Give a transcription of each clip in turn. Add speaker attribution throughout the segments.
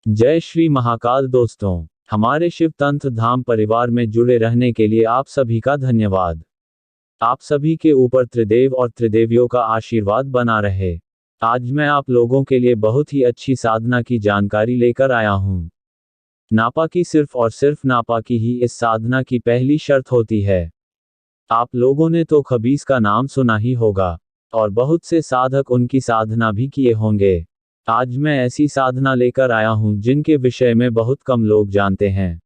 Speaker 1: जय श्री महाकाल दोस्तों, हमारे शिव तंत्र धाम परिवार में जुड़े रहने के लिए आप सभी का धन्यवाद। आप सभी के ऊपर त्रिदेव और त्रिदेवियों का आशीर्वाद बना रहे। आज मैं आप लोगों के लिए बहुत ही अच्छी साधना की जानकारी लेकर आया हूँ। नापा की सिर्फ और सिर्फ नापा की ही इस साधना की पहली शर्त होती है। आप लोगों ने तो खबीस का नाम सुना ही होगा और बहुत से साधक उनकी साधना भी किए होंगे। आज मैं ऐसी साधना लेकर आया हूं जिनके विषय में बहुत कम लोग जानते हैं।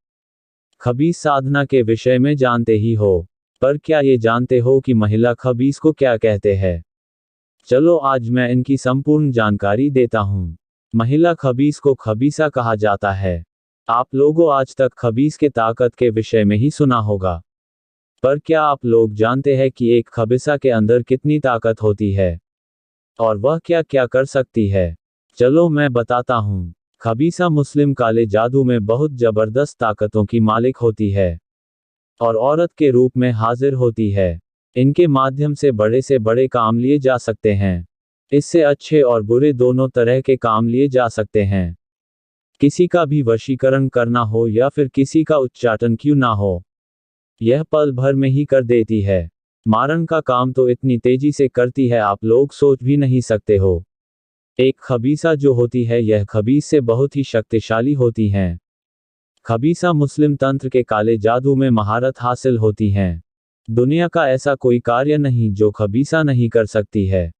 Speaker 1: खबीस साधना के विषय में जानते ही हो, पर क्या ये जानते हो कि महिला खबीस को क्या कहते हैं? चलो आज मैं इनकी संपूर्ण जानकारी देता हूं। महिला खबीस को खबीसा कहा जाता है। आप लोगों आज तक खबीस के ताकत के विषय में ही सुना होगा, पर क्या आप लोग जानते हैं कि एक खबीसा के अंदर कितनी ताकत होती है और वह क्या क्या कर सकती है? चलो मैं बताता हूँ। खबीसा मुस्लिम काले जादू में बहुत जबरदस्त ताकतों की मालिक होती है और औरत के रूप में हाजिर होती है। इनके माध्यम से बड़े काम लिए जा सकते हैं। इससे अच्छे और बुरे दोनों तरह के काम लिए जा सकते हैं। किसी का भी वशीकरण करना हो या फिर किसी का उच्चाटन क्यों ना हो, यह पल भर में ही कर देती है। मारण का काम तो इतनी तेजी से करती है आप लोग सोच भी नहीं सकते हो। एक खबीसा जो होती है यह खबीस से बहुत ही शक्तिशाली होती हैं। खबीसा मुस्लिम तंत्र के काले जादू में महारत हासिल होती हैं। दुनिया का ऐसा कोई कार्य नहीं जो खबीसा नहीं कर सकती है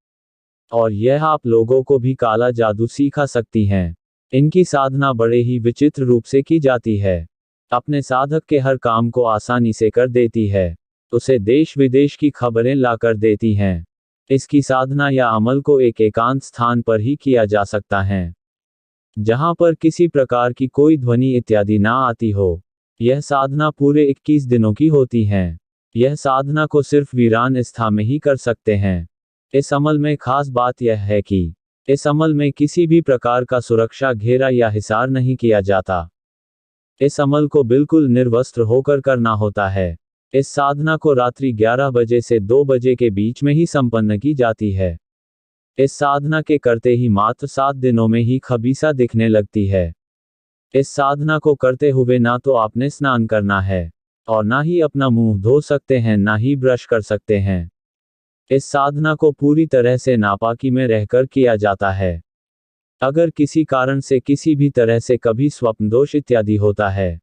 Speaker 1: और यह आप लोगों को भी काला जादू सिखा सकती हैं। इनकी साधना बड़े ही विचित्र रूप से की जाती है। अपने साधक के हर काम को आसानी से कर देती है, उसे देश विदेश की खबरें ला कर देती हैं। इसकी साधना या अमल को एक एकांत स्थान पर ही किया जा सकता है, जहां पर किसी प्रकार की कोई ध्वनि इत्यादि ना आती हो। यह साधना पूरे 21 दिनों की होती है। यह साधना को सिर्फ वीरान स्था में ही कर सकते हैं। इस अमल में खास बात यह है कि इस अमल में किसी भी प्रकार का सुरक्षा घेरा या हिसार नहीं किया जाता। इस अमल को बिल्कुल निर्वस्त्र होकर करना होता है। इस साधना को रात्रि 11 बजे से 2 बजे के बीच में ही संपन्न की जाती है। इस साधना के करते ही मात्र 7 दिनों में ही खबीसा दिखने लगती है। इस साधना को करते हुए ना तो आपने स्नान करना है और ना ही अपना मुंह धो सकते हैं, ना ही ब्रश कर सकते हैं। इस साधना को पूरी तरह से नापाकी में रहकर किया जाता है। अगर किसी कारण से किसी भी तरह से कभी स्वप्न दोष इत्यादि होता है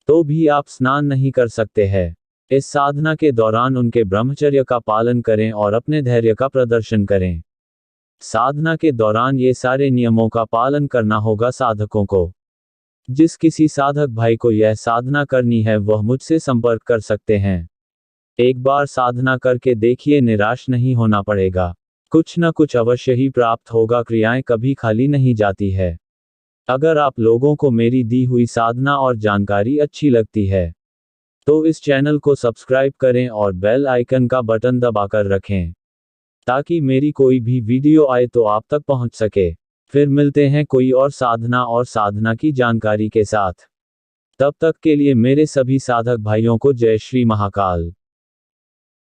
Speaker 1: तो भी आप स्नान नहीं कर सकते हैं। इस साधना के दौरान उनके ब्रह्मचर्य का पालन करें और अपने धैर्य का प्रदर्शन करें। साधना के दौरान ये सारे नियमों का पालन करना होगा साधकों को। जिस किसी साधक भाई को यह साधना करनी है वह मुझसे संपर्क कर सकते हैं। एक बार साधना करके देखिए, निराश नहीं होना पड़ेगा। कुछ न कुछ अवश्य ही प्राप्त होगा। क्रियाएं कभी खाली नहीं जाती है। अगर आप लोगों को मेरी दी हुई साधना और जानकारी अच्छी लगती है तो इस चैनल को सब्सक्राइब करें और बेल आइकन का बटन दबाकर रखें ताकि मेरी कोई भी वीडियो आए तो आप तक पहुंच सके। फिर मिलते हैं कोई और साधना की जानकारी के साथ। तब तक के लिए मेरे सभी साधक भाइयों को जय श्री महाकाल।